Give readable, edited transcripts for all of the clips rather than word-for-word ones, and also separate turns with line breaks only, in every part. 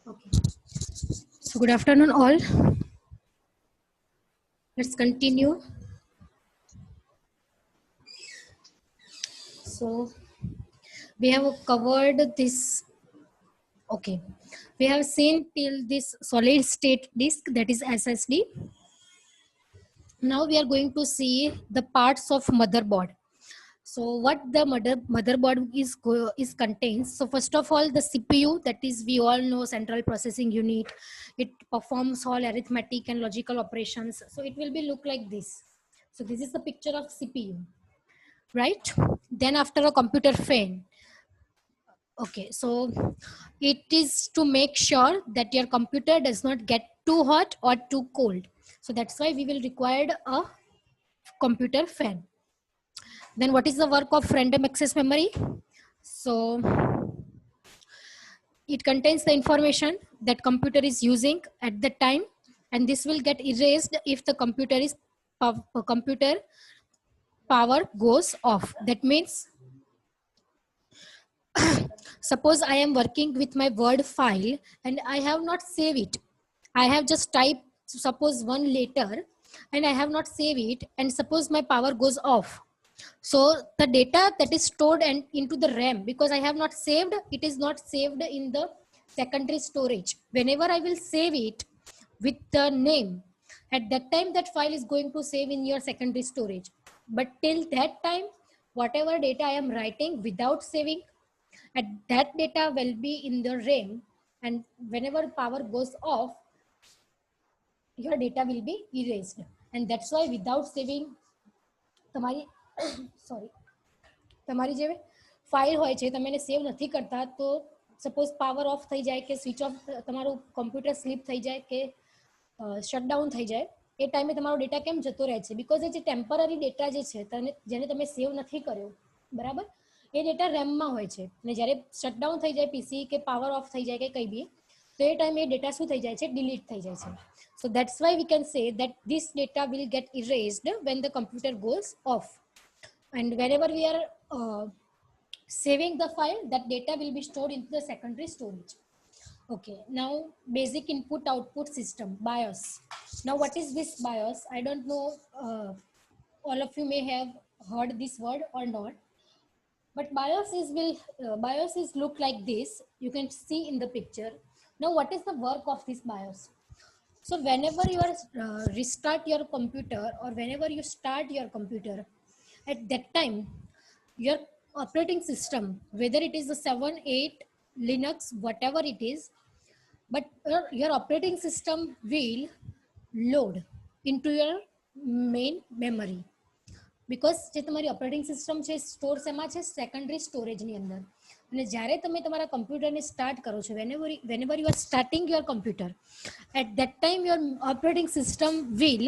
Okay. So good afternoon all. Let's continue. So we have covered this. Okay. We have seen till this solid state disk, that is SSD. Now we are going to see the parts of motherboard. So what the motherboard is contains. So first of all, the CPU, that is we all know, central processing unit. It performs all arithmetic and logical operations. So it will be look like this. So this is the picture of CPU, right? Then after a computer fan. Okay, so it is to make sure that your computer does not get too hot or too cold. So that's why we will require a computer fan. Then what is the work of random access memory? So it contains the information that computer is using at the time, and this will get erased if the computer power goes off. That means suppose I am working with my Word file and I have not saved it. I have just typed suppose one letter and I have not saved it, and suppose my power goes off. So the data that is stored and into the RAM, because I have not saved, it is not saved in the secondary storage. Whenever I will save it with the name, at that time that file is going to save in your secondary storage. But till that time, whatever data I am writing without saving, at that data will be in the RAM, and whenever power goes off, your data will be erased. And that's why without saving, તમારી sorry તમારી જે file હોય છે તમે એને સેવ નથી કરતા, તો સપોઝ પાવર ઓફ થઈ જાય કે સ્વિચ ઓફ, તમારું કમ્પ્યુટર સ્લીપ થઈ જાય કે શટડાઉન થઈ જાય, એ ટાઈમે તમારો ડેટા કેમ જતો રહે છે? બિકોઝ એ જે ટેમ્પરરી ડેટા જે છે જેને તમે સેવ નથી કર્યો, બરાબર, એ ડેટા રેમમાં હોય છે, અને જ્યારે શટડાઉન થઈ જાય પીસી કે પાવર ઓફ થઈ જાય કે કંઈ બી, તો એ ટાઈમે એ ડેટા શું થઈ જાય છે? ડિલીટ થઈ જાય છે. So that's why we can say that this data will get erased when the computer goes off. And whenever we are saving the file, that data will be stored into the secondary storage. Okay, now basic input output system, BIOS. Now what is this BIOS? I don't know, all of you may have heard this word or not, but BIOS is look like this. You can see in the picture. Now what is the work of this BIOS? So whenever you are restart your computer, or whenever you start your computer, at that time your operating system, whether it is the 7, 8, Linux, whatever it is, but your operating system will load into your main memory. Because જે તમારી operating system છે store શેમાં છે? Secondary સ્ટોરેજની અંદર. અને જ્યારે તમે તમારા કમ્પ્યુટરને સ્ટાર્ટ કરો છો, whenever you are starting your computer, at that time your operating system will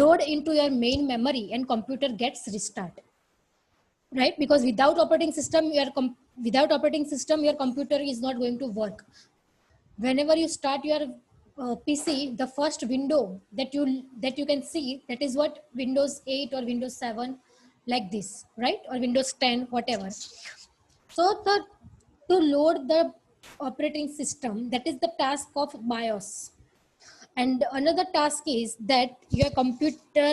load into your main memory and computer gets restart, right? Because without operating system your computer is not going to work. Whenever you start your PC, the first window that you can see, that is what Windows 8 or Windows 7, like this, right? Or Windows 10, whatever. So to load the operating system, that is the task of BIOS. And another task is that your computer,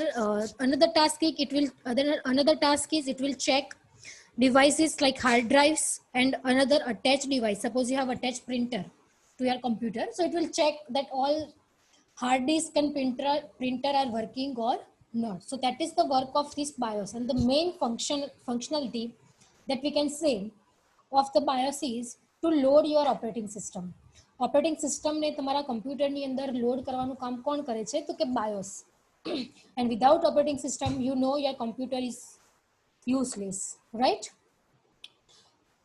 another task is it will check devices like hard drives and another attached device. Suppose you have attached printer to your computer, so it will check that all hard disk and printer are working or not. So that is the work of this BIOS, and the main functionality that we can say of the BIOS is to load your operating system. Operating system ને તમારા કમ્પ્યુટરની અંદર load કરવાનું કામ કોણ કરે છે? તો કે BIOS. And without operating system, you know, your computer is useless, right?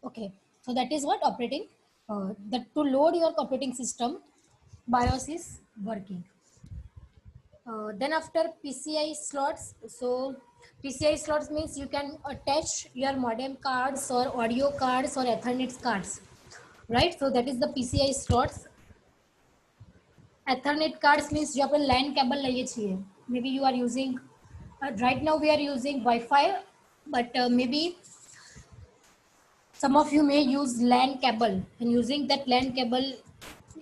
Okay, so that is what operating, that to load your operating system, BIOS is working. Then after PCI slots, so PCI slots means you can attach your modem cards or audio cards or Ethernet cards, right? So that is the PCI slots. Ethernet cards means जो अपन LAN cable लगे छिए, maybe you are using, right now we are using Wi-Fi, but maybe some of you may use LAN cable, and using that LAN cable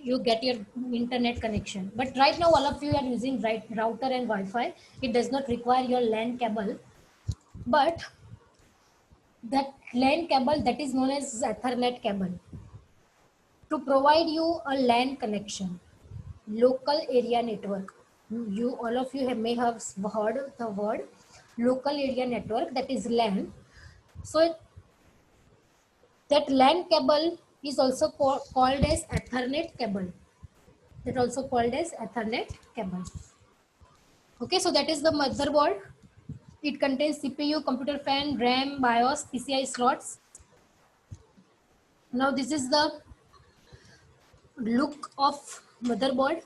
you get your internet connection. But right now all of you are using router and Wi-Fi. It does not require your LAN cable, but that LAN cable, that is known as Ethernet cable, to provide you a LAN connection, local area network. You all of you may have heard the word local area network, that is LAN. So that LAN cable is also called as Ethernet cable. That also called as Ethernet cable. Okay, so that is the motherboard. It contains CPU, computer fan, RAM, BIOS, PCI slots. Now this is the look of motherboard.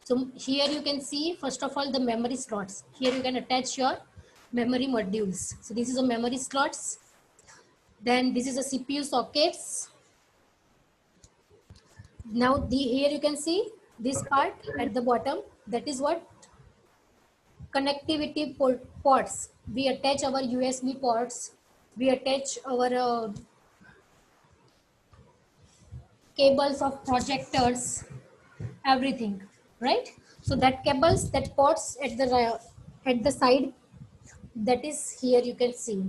So here you can see, first of all, the memory slots. Here you can attach your memory modules. So this is a memory slots. Then this is a CPU sockets. Now here you can see this part at the bottom. That is what connectivity ports. We attach our USB ports. We attach our cables of projectors, everything, right? So that cables, that ports at the side, that is here you can see.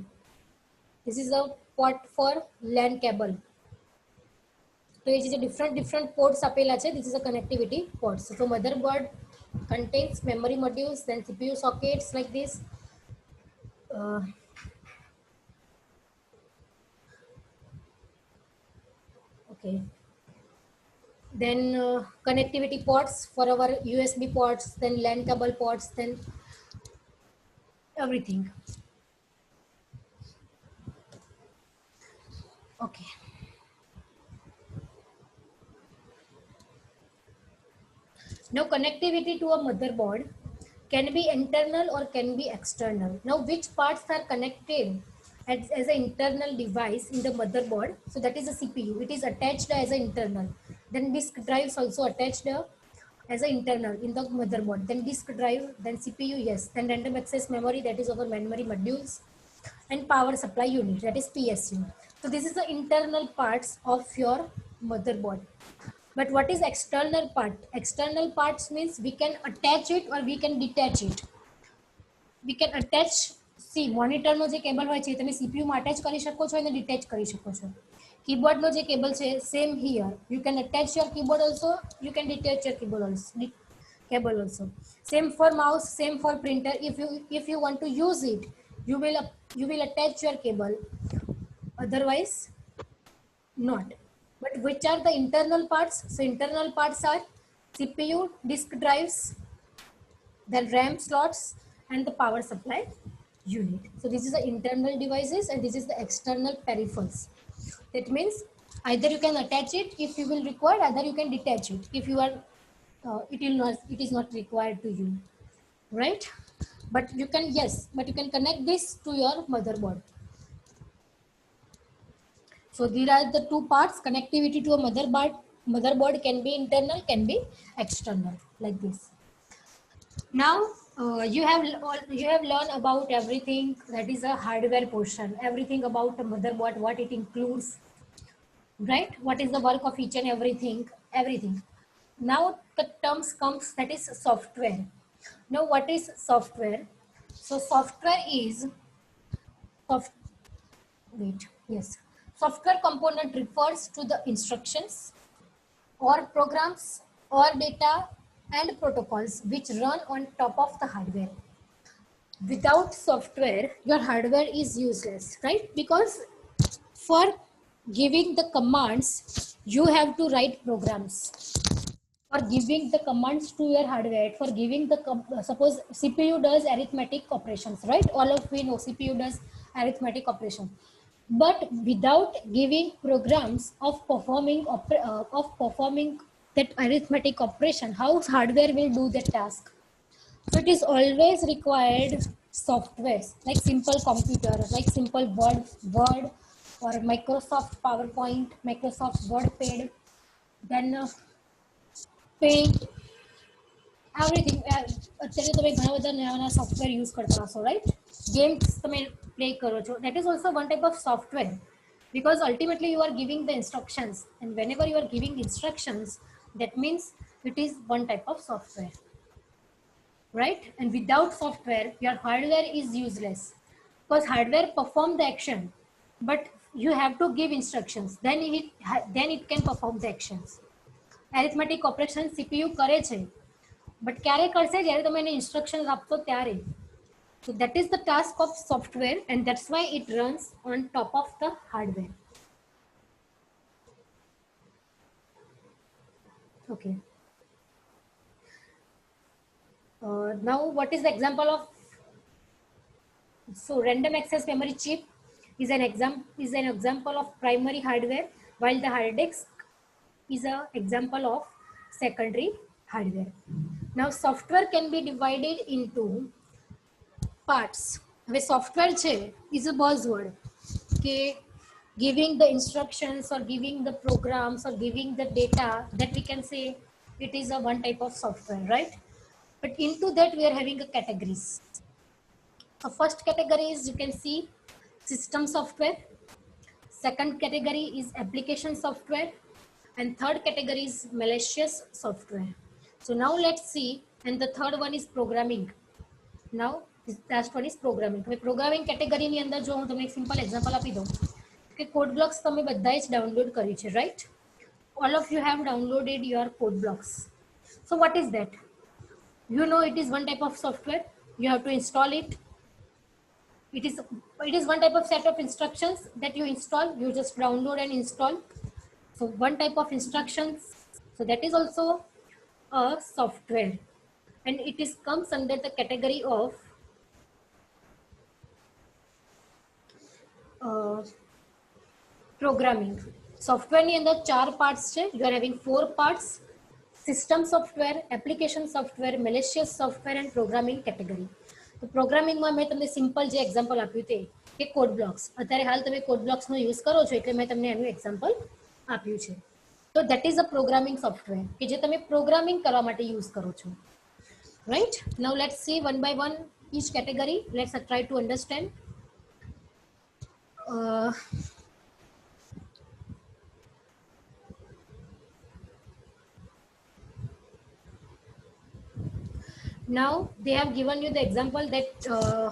This is a port for LAN cable. So it is a different ports apela છે. This is a connectivity ports. So motherboard contains memory modules, then CPU sockets like this. Okay. Then connectivity ports for our USB ports, then LAN cable ports, then everything. Okay. Now connectivity to a motherboard can be internal or can be external. Now which parts are connected as an internal device in the motherboard? So that is a CPU. It is attached as an internal. Then disk drives also attached as an internal in the motherboard. Then disk drive, then CPU, yes. Then random access memory, that is our memory modules. And power supply unit, that is PSU. So this is the internal parts of your motherboard. But what is external part? External parts means we can attach it or we can detach it. We can attach, see, monitor નો જે cable હોય છે તમે CPU માં attach કરી શકો છો અને detach કરી શકો છો. Keyboard નો જે કેબલ છે, same here. You can attach your keyboard also, you can detach your keyboard also. Cable also. Same for mouse, same for printer. If you want to use it, you will attach your cable. Otherwise, not. But which are the internal parts? So internal parts are CPU, disk drives, then RAM slots, and the power supply unit. So this is the internal devices and this is the external peripherals. That means either you can attach it if you will require, either you can detach it if you are it is not required to you, right? But you can, yes, but you can connect this to your motherboard. So these are the two parts. Connectivity to a motherboard can be internal, can be external, like this. Now you have learned about everything. That is a hardware portion. Everything about the motherboard, what it includes, right? What is the work of each and everything. Now the terms comes, that is software. Now what is software? So software is software component refers to the instructions or programs or data and protocols which run on top of the hardware. Without software, your hardware is useless, right? Because for giving the commands, you have to write programs. For giving the commands to your hardware, for giving the suppose CPU does arithmetic operations, right? All of we know CPU does arithmetic operation. But without giving programs of performing that arithmetic operation, how hardware will do the task? So it is always required software, like simple computer, like simple Word or Microsoft PowerPoint, Microsoft WordPad, then Paint, everything. અત્યારે તમે ઘણા બધા નવા software use કરતા હશો, right? Games તમે play કરો છો, that is also one type of software, because ultimately you are giving the instructions, and whenever you are giving instructions, That means it is one type of software, right? And without software, your hardware is useless because hardware perform the action, but you have to give instructions. Then it can perform the actions. Arithmetic operation CPU કરે છે, but ક્યારે કરશે જ્યારે તમે એને instructions આપશો ત્યારે. So that is the task of software, and that's why it runs on top of the hardware. Okay. Now what is the example of, so random access memory chip is an example of primary hardware, while the hard disk is an example of secondary hardware. Now software can be divided into parts. હવે software છે is a buzzword કે giving the instructions or giving the programs or giving the data, that we can say it is a one type of software, right? But into that we are having a categories. So first category is, you can see, system software. Second category is application software, and third category is malicious software. So now let's see, and the third one is programming. Now this last one is programming. હવે programming કેટેગરીની અંદર જો હું તમને એક simple example આપી દઉં કે code blocks તમે બધાએ જ ડાઉનલોડ કર્યું છે, right? All of you have downloaded your code blocks. So what is that? You know it is one type of software. You have to install it. It is one type of set of instructions that you install. You just download and install. So one type of instructions. So that is also a software, and it is comes under the category of programming. Software ની અંદર 4 parts છે. You are having 4 parts: system software, application software, malicious software and programming category. તો પ્રોગ્રામિંગમાં મેં તમને simple જે example આપ્યું તે કે કોડ બ્લોક્સ. અત્યારે હાલ તમે કોડ બ્લોક્સનો યુઝ કરો છો એટલે મેં તમને એનું એક્ઝામ્પલ આપ્યું છે. તો that is a programming software કે જે તમે પ્રોગ્રામિંગ કરવા માટે યુઝ કરો છો, right? Now let's see one by one each category. Let's try to understand. Now they have given you the example that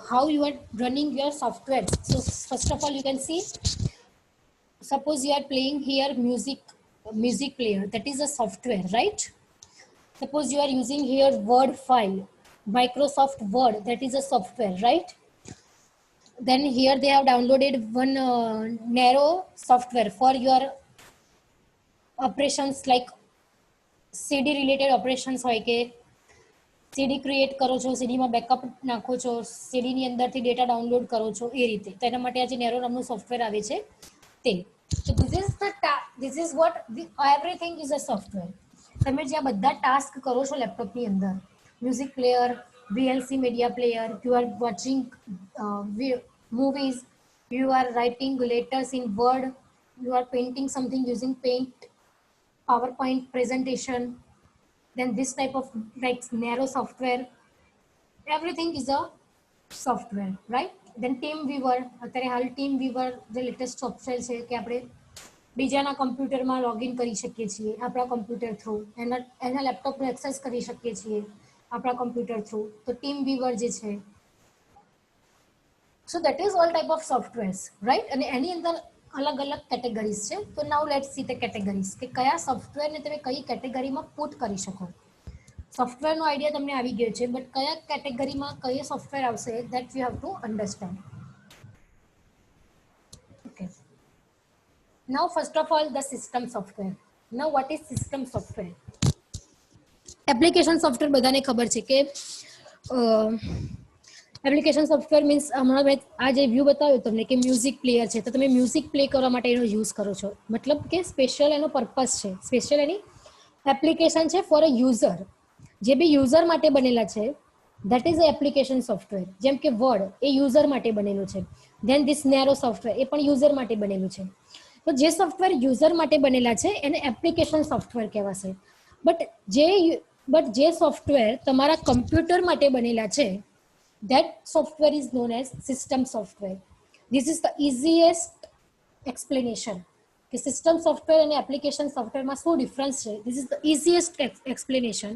how you are running your software. So first of all, you can see, suppose you are playing here music player, that is a software, right? Suppose you are using here Word file, Microsoft Word, that is a software, right? Then here they have downloaded one narrow software for your operations, like CD related operations હોય કે CD create કરો છો, સીડીમાં backup નાખો છો, સીડીની અંદરથી data download કરો છો, એ રીતે. તો એના માટે આ જે નેરો નામનું સોફ્ટવેર આવે છે તે. So this is what everything is a software. તમે જે આ બધા ટાસ્ક કરો છો લેપટોપની અંદર, music player, VLC media player, you are watching movies, you are writing letters in Word, you are painting something using Paint, PowerPoint presentation, then this type of like narrow software, everything is a software, right? Then TeamViewer, અત્યારે હાલ TeamViewer જે latest software છે કે આપણે બીજાના કમ્પ્યુટરમાં login કરી શકીએ છીએ આપણા કમ્પ્યુટર થ્રુ, એના લેપટોપને એક્સેસ કરી શકીએ છીએ આપણા કમ્પ્યુટર થ્રુ. તો TeamViewer જે છે, so that is all type of softwares, right? અને એની અંદર અલગ અલગ કેટેગરીઝ છે. તો નાઉ લેટ્સ સી ધ કેટેગરીઝ કે કયા સોફ્ટવેરને તમે કઈ કેટેગરીમાં પુટ કરી શકો. સોફ્ટવેરનો આઈડિયા તમને આવી ગયો છે, બટ કયા કેટેગરીમાં કઈ સોફ્ટવેર આવશે, that you have to understand. Okay. Now first of all, the system software. Now what is system software? Application software બધાને ખબર છે કે એપ્લિકેશન સોફ્ટવેર મીન્સ હમણાં મેં આ જે વ્યૂ બતાવ્યો તમને કે મ્યુઝિક પ્લેયર છે, તો તમે મ્યુઝિક પ્લે કરવા માટે એનો યુઝ કરો છો, મતલબ કે સ્પેશિયલ એનો પર્પઝ છે, સ્પેશિયલ એની એપ્લિકેશન છે ફોર અ યુઝર, જે બી યુઝર માટે બનેલા છે, that is a application software. જેમ કે વર્ડ એ યુઝર માટે બનેલું છે, ધેન ધીસ નેરો સોફ્ટવેર એ પણ યુઝર માટે બનેલું છે. તો જે સોફ્ટવેર યુઝર માટે બનેલા છે એને એપ્લિકેશન સોફ્ટવેર કહેવાશે. બટ જે સોફ્ટવેર તમારા કમ્પ્યુટર માટે બનેલા છે, that software is known as system software. This is the easiest explanation. કે સિસ્ટમ સોફ્ટવેર અને એપ્લિકેશન સોફ્ટવેરમાં શું ડિફરન્સ છે. This is the easiest explanation.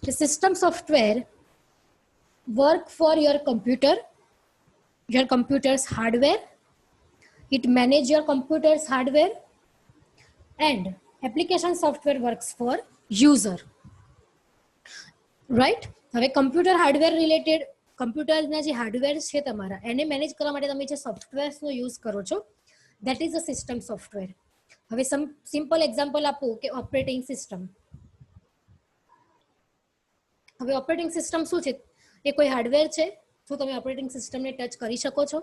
કે system software work for your computer's hardware. It manage your computer's hardware, and application software works for user. Right. હવે computer hardware related કમ્પ્યુટરના જે hardware છે તમારા એને મેનેજ કરવા માટે તમે જે સોફ્ટવેર્સનો યુઝ કરો છો that is a system software. હવે સિમ્પલ એક્ઝામ્પલ આપું કે ઓપરેટિંગ સિસ્ટમ. હવે ઓપરેટિંગ સિસ્ટમ શું છે? એ કોઈ હાર્ડવેર છે? શું તમે ઓપરેટિંગ સિસ્ટમને ટચ કરી શકો છો?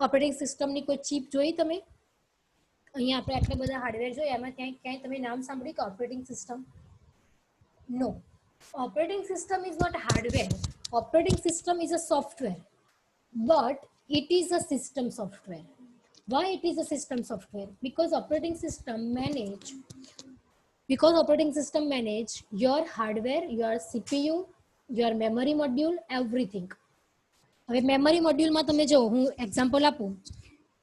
ઓપરેટિંગ સિસ્ટમની કોઈ ચીપ જોઈ તમે? અહીંયા આપણે આટલા બધા હાર્ડવેર જોઈએ, એમાં ક્યાંય તમે નામ સાંભળ્યું કે operating system? No. Operating system is not hardware. Operating system is a software, but it is a system software. Why it is a system software? Because operating system manage your hardware, your CPU, your memory module, everything. હવે memory મોડ્યુલમાં તમે જો હું example આપું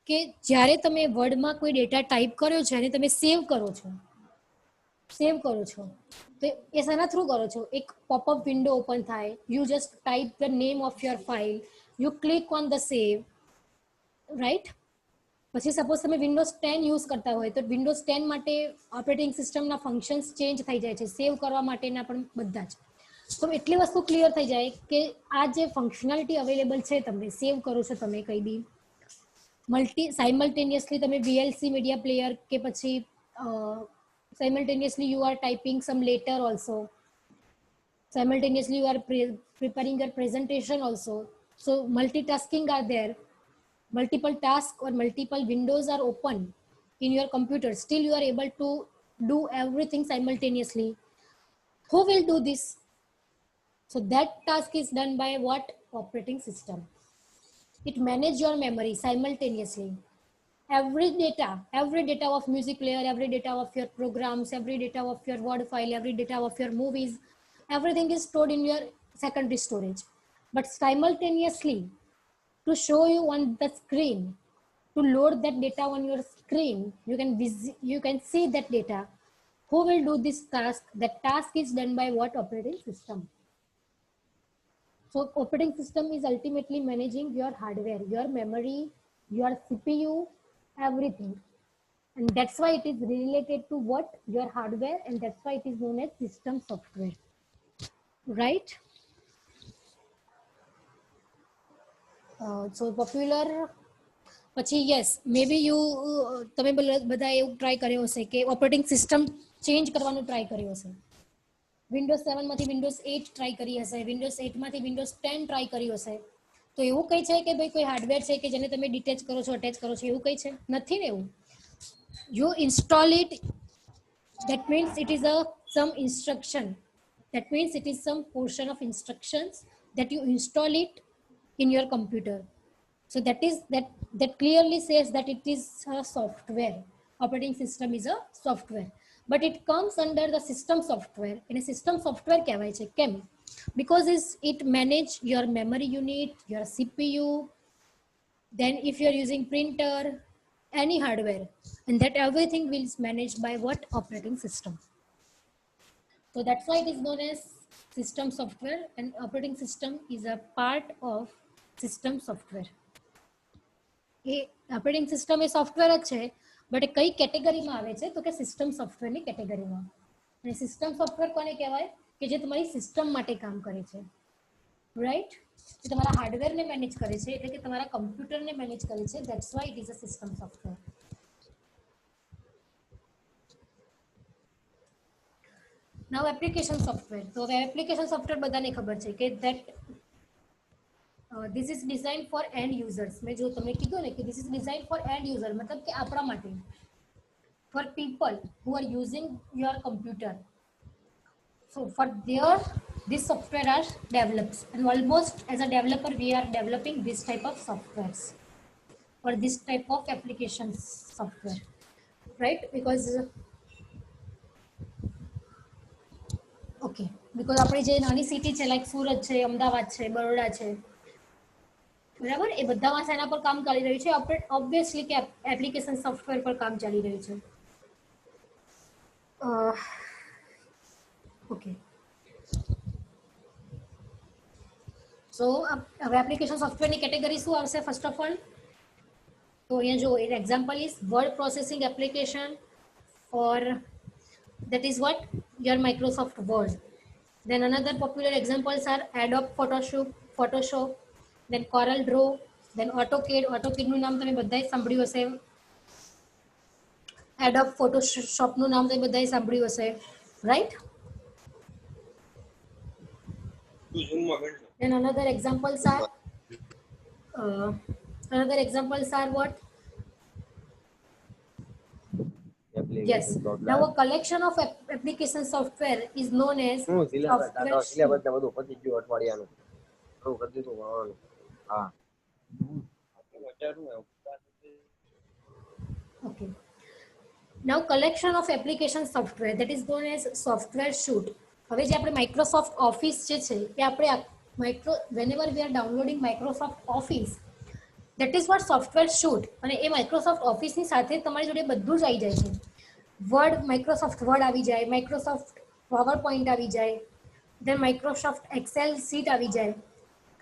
કે જ્યારે તમે વર્ડમાં કોઈ ડેટા ટાઈપ કર્યો છે અને તમે સેવ કરો છો તો એ શેના થ્રુ કરો છો? એક પોપઅપ વિન્ડો ઓપન થાય, you just type the name of your file, you click on the save, right. પછી સપોઝ તમે વિન્ડોઝ 10 યુઝ કરતા હોય તો વિન્ડોઝ 10 માટે ઓપરેટિંગ સિસ્ટમના ફંક્શન્સ ચેન્જ થઈ જાય છે, સેવ કરવા માટેના પણ બધા જ. તો એટલી વસ્તુ ક્લિયર થઈ જાય કે આ જે ફંક્શનાલિટી અવેલેબલ છે, તમને સેવ કરો છો તમે કંઈ બી સાયમલ્ટેનિયસલી તમે VLC મીડિયા પ્લેયર કે પછી simultaneously you are typing some letter also, simultaneously you are preparing your presentation also. So multitasking are there, multiple tasks or multiple windows are open in your computer, still you are able to do everything simultaneously. Who will do this? So that task is done by what? Operating system. It manages your memory simultaneously. Every data of music player, every data of your programs, every data of your word file, every data of your movies, everything is stored in your secondary storage. But simultaneously, to show you on the screen, to load that data on your screen, you can see that data. Who will do this task? That task is done by what? Operating system. So operating system is ultimately managing your hardware, your memory, your CPU, everything, and that's why it is related to what? Your hardware, and that's why it is known as system software, right? So popular. પછી yes May B you તમે બધા એવું try કર્યો હશે કે operating system change કરવાનું try કર્યો હશે. વિન્ડોઝ 7 માંથી વિન્ડોઝ 8 ટ્રાય કરી હશે, વિન્ડોઝ 8 માંથી વિન્ડોઝ 10 ટ્રાય કર્યું હશે. તો એવું કંઈ છે કે ભાઈ કોઈ હાર્ડવેર છે કે જેને તમે ડિટેચ કરો છો, અટેચ કરો છો, એવું કંઈ છે? નથી ને એવું. You install it, that means it is some instruction, that means it is some portion of instructions that you install it in your computer. So that clearly says that it is a software. Operating system is a software, but it comes under the system software. In a system software કહેવાય છે કેમ? Because it manage your memory unit, your CPU, then if you are using printer, any hardware, and that everything will be managed by what? Operating system. So that's why it is known as system software, and operating system is a part of system software. Operating system A software જ છે, but એ કઈ કેટેગરીમાં આવે છે? તો કે system સોફ્ટવેરની કેટેગરીમાં. અને સિસ્ટમ સોફ્ટવેર કોને કહેવાય? કે જે તમારી સિસ્ટમ માટે કામ કરે છે, રાઈટ? જે તમારા હાર્ડવેરને મેનેજ કરે છે, એટલે કે તમારા કમ્પ્યુટરને મેનેજ કરે છે. That's why it is a system software. Now application software. તો હવે એપ્લિકેશન સોફ્ટવેર બધાને ખબર છે કે that this is designed for end users. મેં જો તમને કીધું ને કે this is designed for end user, મતલબ કે આપણા માટે, for people who are using your computer. So for their this software are developed, and almost as a developer we are developing this type of softwares or this type of application software, right? Because okay, because આપણી જે નાની city છે like Surat છે, અમદાવાદ છે, બરોડા છે, બરાબર, એ બધામાં શેના પર કામ ચાલી રહ્યું છે? ઓબ્વિયસલી કે એપ્લિકેશન સોફ્ટવેર પર કામ ચાલી રહ્યું છે. ઓકે, સો હવે એપ્લિકેશન સોફ્ટવેરની કેટેગરી શું આવશે? ફર્સ્ટ ઓફ ઓલ તો અહીંયા જો an example is word processing application or that is what your Microsoft Word. Then another popular examples are Adobe Photoshop, then Corel Draw, then AutoCAD. AutoCAD નું નામ તમે બધાએ સાંભળ્યું હશે. Adobe Photoshop નું નામ તમે બધાએ સાંભળ્યું હશે, right? Then another examples are what? Yes. Now a collection of application software is known as software suite. Okay. Now collection of application software that is known as software suite. હવે જે આપણે Microsoft office જે છે એ આપણે whenever we are downloading Microsoft Office, that is what software suite. અને એ Microsoft ઓફિસની સાથે તમારી જોડે બધું જ આવી જાય છે. માઇક્રોસોફ્ટ વર્ડ આવી જાય, માઇક્રોસોફ્ટ પાવર પોઈન્ટ આવી જાય, then માઇક્રોસોફ્ટ એક્સેલ સીટ આવી જાય.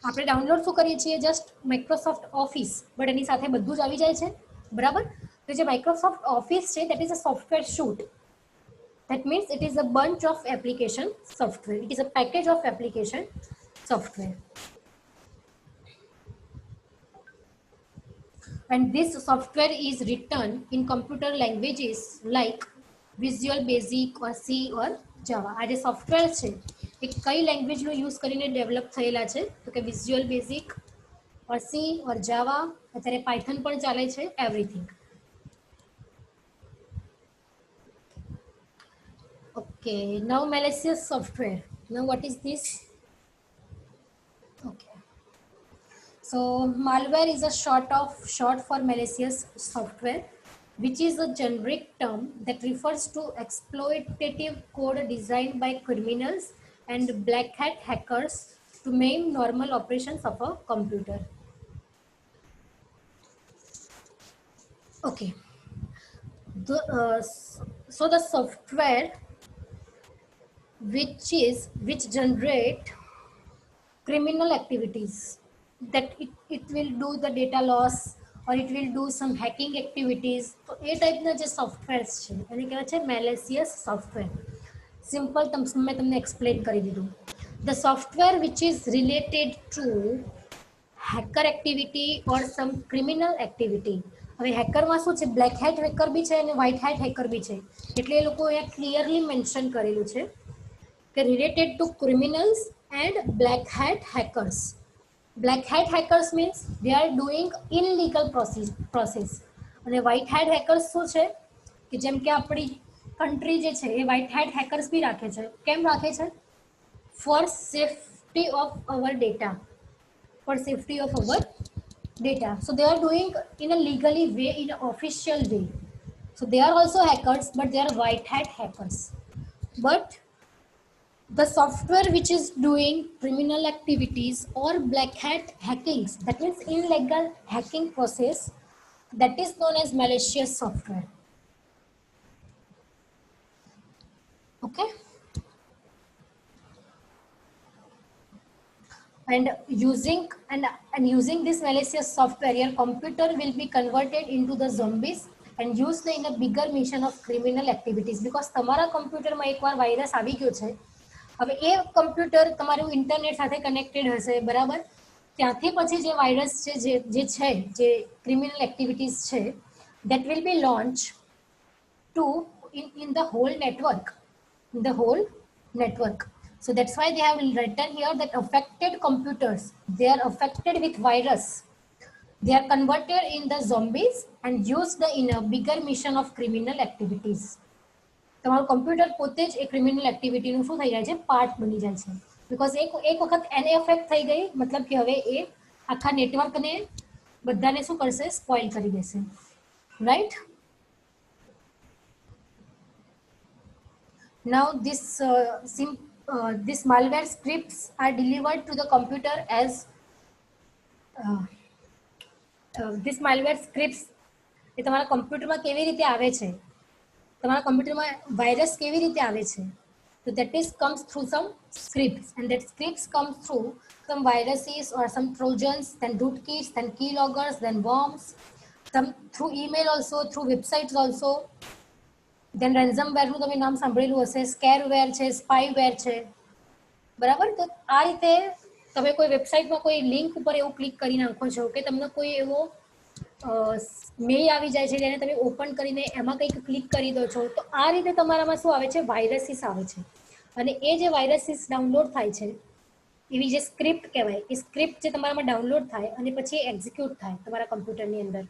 આપણે ડાઉનલોડ શું કરીએ છીએ? જસ્ટ માઇક્રોસોફ્ટ ઓફિસ, બટ એની સાથે બધું જ આવી જાય છે, બરાબર? તો જે માઇક્રોસોફ્ટ ઓફિસ છે that is a software suite. That means it is a bunch of application software. It is a package of application software. And this software is written in computer languages like Visual Basic or C or Java. આ જે software છે એ કઈ લેંગ્વેજનો use કરીને develop થયેલા છે? તો કે visual basic or C or Java, અત્યારે પાયથન પણ ચાલે છે, everything. Okay, now malicious software. Now what is this? Okay. So malware is a short for malicious software, which is a generic term that refers to exploitative code designed by criminals and black hat hackers to maim normal operations of a computer. Okay. So the software which generate criminal activities, that it will do the data loss or it will do some hacking activities. તો એ ટાઈપના જે softwares છે એને કહેવાય છે malicious software. Simple મેં તમને explain કરી દીધું. The software which is related to hacker activity or some criminal activity. હવે હેકરમાં શું છે? બ્લેક હેટ હેકર બી છે અને વ્હાઇટ હેટ હેકર બી છે. એટલે એ લોકો અહીંયા ક્લિયરલી મેન્શન કરેલું છે કે related to criminals and black hat hackers. Black hat hackers means they are doing illegal process. અને white hat hackers શું છે? કે જેમ કે આપણી કન્ટ્રી જે છે એ white hat hackers બી રાખે છે. કેમ રાખે છે? For safety of our data. For safety of our data. So they are doing in a legally way, in an official way. So they are also hackers, but they are white hat hackers. But the software which is doing criminal activities or black hat hackings, that means illegal hacking process, that is known as malicious software. Okay. And using this malicious software, your computer will be converted into the zombies and used in a bigger mission of criminal activities. Because તમારા કમ્પ્યુટરમાં એકવાર virus આવી ગયો છે, હવે એ computer તમારું internet સાથે connected હશે, બરાબર? ત્યાંથી પછી જે વાયરસ છે જે ક્રિમિનલ એક્ટિવિટીઝ છે, that will be launched to in the whole network. So that's why they have written here that affected computers, they are affected with virus, they are converted in the zombies and used in a bigger mission of criminal activities. તમારું computer પોતે જ એક criminal એક્ટિવિટીનું શું થઈ જાય છે? Part બની જાય છે. બિકોઝ એક વખત એને એફેક્ટ થઈ ગઈ, મતલબ કે હવે એ આખા નેટવર્કને બધાને શું કરશે? સ્પોઇલ કરી દેશે, right? Now this malware scripts are delivered to the computer as this malware scripts એ તમારા કમ્પ્યુટરમાં કેવી રીતે આવે છે, તમારા કમ્પ્યુટરમાં વાયરસ કેવી રીતે આવે છે, તો that is comes through some scripts, and that scripts comes through some viruses or some trojans, then rootkits, then keyloggers, then worms, some through email also, through websites also, then ransomware નું તમે નામ સાંભળેલું હશે, સ્કેરવેર છે, spyware છે, બરાબર. તો આ રીતે તમે કોઈ વેબસાઇટમાં કોઈ લિંક ઉપર એવું ક્લિક કરી નાખો છો કે તમને કોઈ એવો મેલ આવી જાય છે જેને તમે ઓપન કરીને એમાં કંઈક ક્લિક કરી દો છો, તો આ રીતે તમારામાં શું આવે છે, વાયરસીસ આવે છે. અને એ જે વાયરસીસ ડાઉનલોડ થાય છે, એવી જે સ્ક્રિપ્ટ કહેવાય, એ સ્ક્રિપ્ટ જે તમારામાં ડાઉનલોડ થાય અને પછી એક્ઝિક્યુટ થાય તમારા કમ્પ્યુટરની અંદર,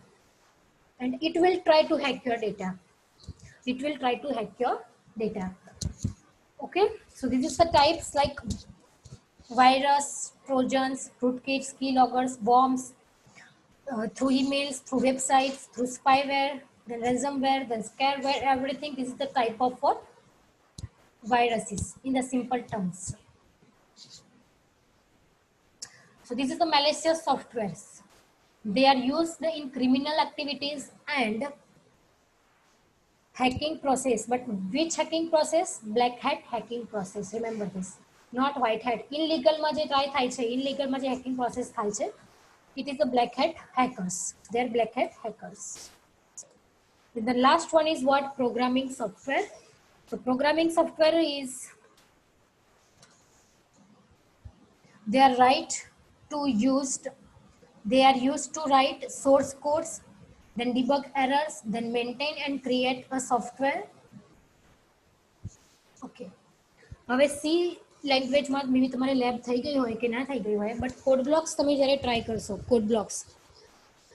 and it will try to hack your data. It will try to hack your data. Okay, so this is the types like virus, trojans, rootkits, keyloggers, bombs, through emails, through websites, through spyware, then ransomware, then scareware, everything. This is the type of what viruses in the simple terms. So this is the malicious softwares. They are used in criminal activities and hacking process. But which hacking process? Black hat hacking process. Remember this. Not white hat. Illegal માં જે try થાય છે, illegal માં જે hacking process થાય છે, it is the black hat hackers. They are black hat hackers. And the last one is what? Programming software. So programming software is, they are used to write source codes, then debug errors, then maintain and create a software. Okay. હવે C લેંગ્વેજમાં maybe તમારે lab થઈ ગઈ હોય કે ના થઈ ગઈ હોય, બટ કોડ બ્લોક્સ તમે જ્યારે ટ્રાય કરશો, code blocks,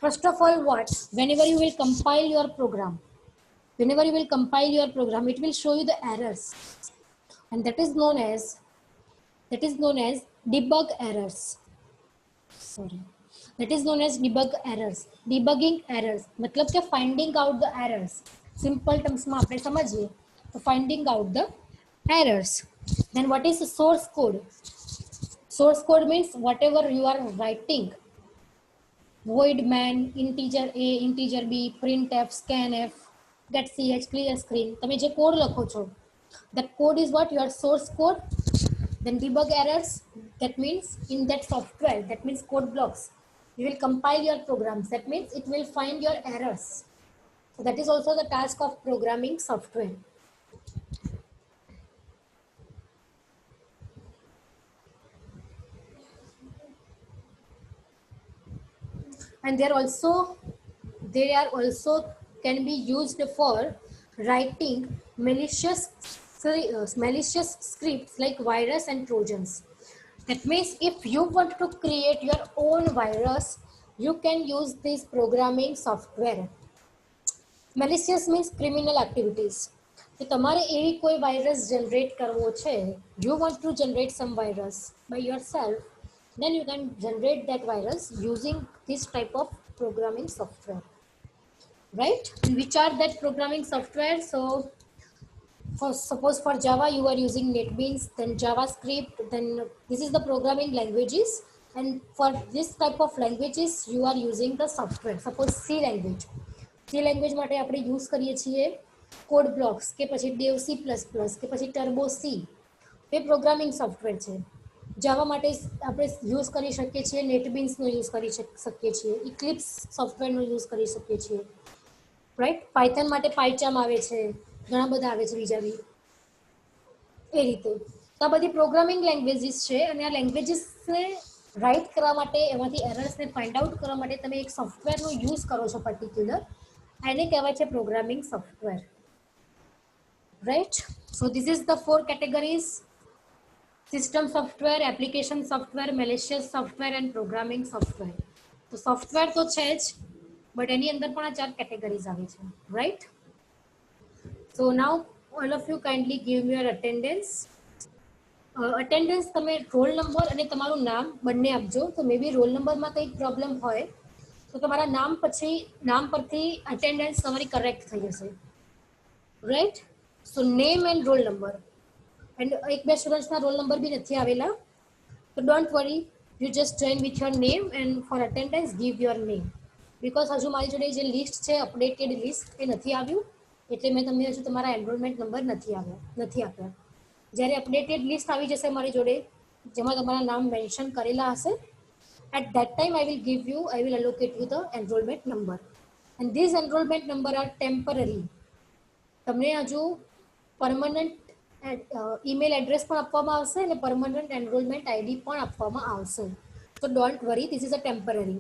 first of all what, whenever you will compile your program, it will show you the errors, and that is known as debug errors. That is known as debug errors. Debugging errors मतलब કે finding out the errors. Simple terms માં આપણે સમજીએ તો finding out the errors. Then what is source code? Source code means whatever you are writing, void main, integer a, integer b, printf, scanf, get ch, clear screen, તમે જે code લખો છો, that code is what? Your source code. Then debug errors, that means in that software, that means code blocks, you will compile your programs, that means it will find your errors. So that is also the task of programming software. And they are also can be used for writing malicious scripts like virus and trojans. That means if you want to create your own virus, you can use this programming software. Malicious means criminal activities. So તમારે એવી કોઈ virus generate કરવો છે, you want to generate some virus by yourself, then you can generate that virus using this type of programming software, right? And which are that programming software? So suppose for Java you are using NetBeans, then JavaScript, then this is the programming languages, and for this type of languages you are using the software. Suppose C language માટે આપણે use કરીએ છીએ code blocks કે પછી dev C++ કે પછી turbo C, એ programming software છે. જાવા માટે આપણે યુઝ કરી શકીએ છીએ NetBeans નો યુઝ કરી શકીએ છીએ, Eclipse સોફ્ટવેરનો યુઝ કરી શકીએ છીએ, રાઈટ? પાયથન માટે પાયચાર્મ આવે છે, ઘણા બધા આવે છે બીજા બી એ રીતે. તો આ બધી પ્રોગ્રામિંગ લેંગ્વેજીસ છે, અને આ લેંગ્વેજીસને રાઇટ કરવા માટે, એમાંથી એરર્સને ફાઇન્ડ આઉટ કરવા માટે તમે એક સોફ્ટવેરનો યુઝ કરો છો પર્ટિક્યુલર, એને કહેવાય છે programming software, right? So this is the 4 categories: system software, application software, malicious software and programming software. તો સોફ્ટવેર તો છે જ, બટ એની અંદર પણ આ 4 કેટેગરીઝ આવે છે, right? So now all of you kindly give me your attendance. Attendance તમે રોલ નંબર અને તમારું નામ બંને આપજો. તો મે બી રોલ નંબરમાં કંઈક પ્રોબ્લેમ હોય તો તમારા નામ પરથી અટેન્ડન્સ તમારી કરેક્ટ થઈ જશે, right? So name and roll number. And એક બે સ્ટુડન્ટ્સના રોલ નંબર બી નથી આવેલા, તો don't worry, you just join with your name, and for attendance give your name. Because હજુ મારી જોડે જે લિસ્ટ છે અપડેટેડ લિસ્ટ એ નથી આવ્યું, એટલે મેં તમને હજુ તમારા એનરોલમેન્ટ નંબર નથી આપ્યા. જ્યારે અપડેટેડ લિસ્ટ આવી જશે મારી જોડે જેમાં તમારા નામ મેન્શન કરેલા હશે, at that time I will allocate you the enrollment number, and these enrollment number are temporary. તમને હજુ પરમનન્ટ ઈમેલ એડ્રેસ પણ આપવામાં આવશે અને પરમનન્ટ એનરોલમેન્ટ આઈડી પણ આપવામાં આવશે. તો don't worry, this is a temporary.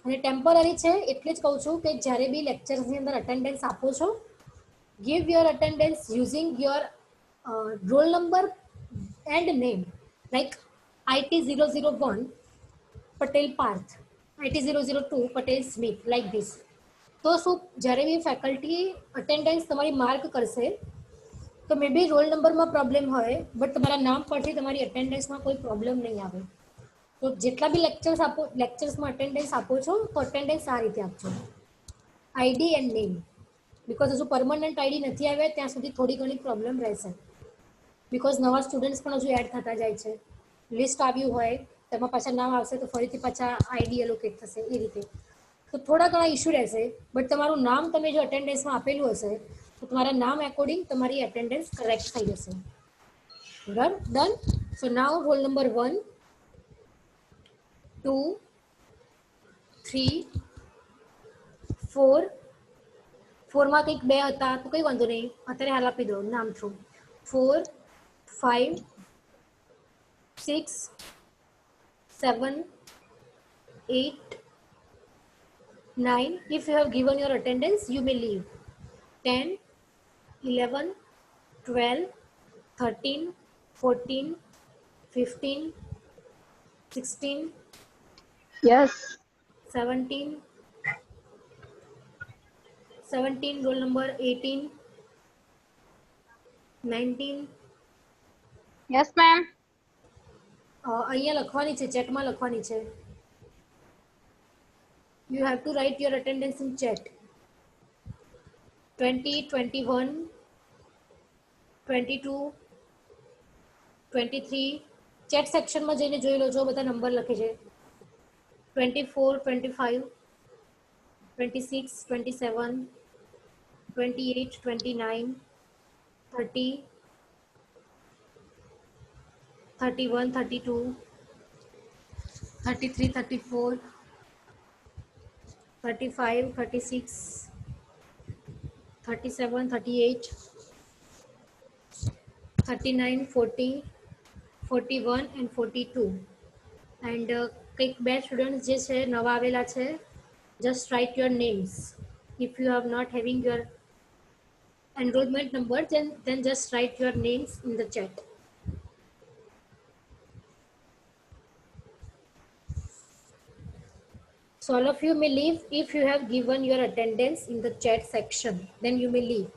અને ટેમ્પરરી છે એટલે જ કહું છું કે જ્યારે બી લેક્ચર્સની અંદર અટેન્ડન્સ આપો છો, give your attendance using your roll number and name, like IT001 Patel Parth, IT002 Patel Smith, like this. તો શું જ્યારે બી ફેકલ્ટી અટેન્ડન્સ તમારી માર્ક કરશે તો મે બી રોલ નંબરમાં પ્રોબ્લેમ હોય, બટ તમારા નામ પરથી તમારી અટેન્ડન્સમાં કોઈ પ્રોબ્લેમ નહીં આવે. તો જેટલા બી લેક્ચર્સમાં અટેન્ડન્સ આપો છો તો અટેન્ડન્સ આ રીતે આપજો, આઈડી એન્ડ નેમ. બિકોઝ હજુ પરમનન્ટ આઈડી નથી આવ્યા ત્યાં સુધી થોડી ઘણી પ્રોબ્લેમ રહેશે, બિકોઝ નવા સ્ટુડન્ટ્સ પણ હજુ એડ થતા જાય છે. લિસ્ટ આવ્યું હોય તેમાં પાછા નામ આવશે તો ફરીથી પાછા આઈડી એલોકેટ થશે, એ રીતે તો થોડા ઘણા ઇશ્યુ રહેશે. બટ તમારું નામ તમે જો અટેન્ડન્સમાં આપેલું હશે તો તમારા નામ એકોર્ડિંગ તમારી અટેન્ડન્સ કરેક્ટ થઈ જશે. ડન. સો નાઉ રોલ નંબર 1, 2, 3, 4. 4માં કંઈક 2 હતા તો કંઈ વાંધો નહીં, અત્યારે હાલ આપી દો નામ through. 4, 5, 6, 7, 8, 9. If you have given your attendance, you may leave. 10, 11, 12, 13, 14, 15, 16.
Yes.
17, roll number 18, 19.
Yes, ma'am.
અહીંયા લખવાની છે, ચેટમાં લખવાની છે. You have to write your attendance in chat. 20, 21, 22, 23. Chat સેક્શનમાં જઈને જોઈ લો જો બધા નંબર લખે છે. 24, 25, 26, 27, 28, 29, 30, 31, 32, 33, 34, 35, 36, 37, 38, 39, 40, 41 and 42. And કંઈક 2 સ્ટુડન્ટ્સ જે છે નવા આવેલા છે, just write your names. If you are not having your enrollment number, then just write your names in the chat. So all of you may leave. If you have given your attendance in the chat section, then you may leave.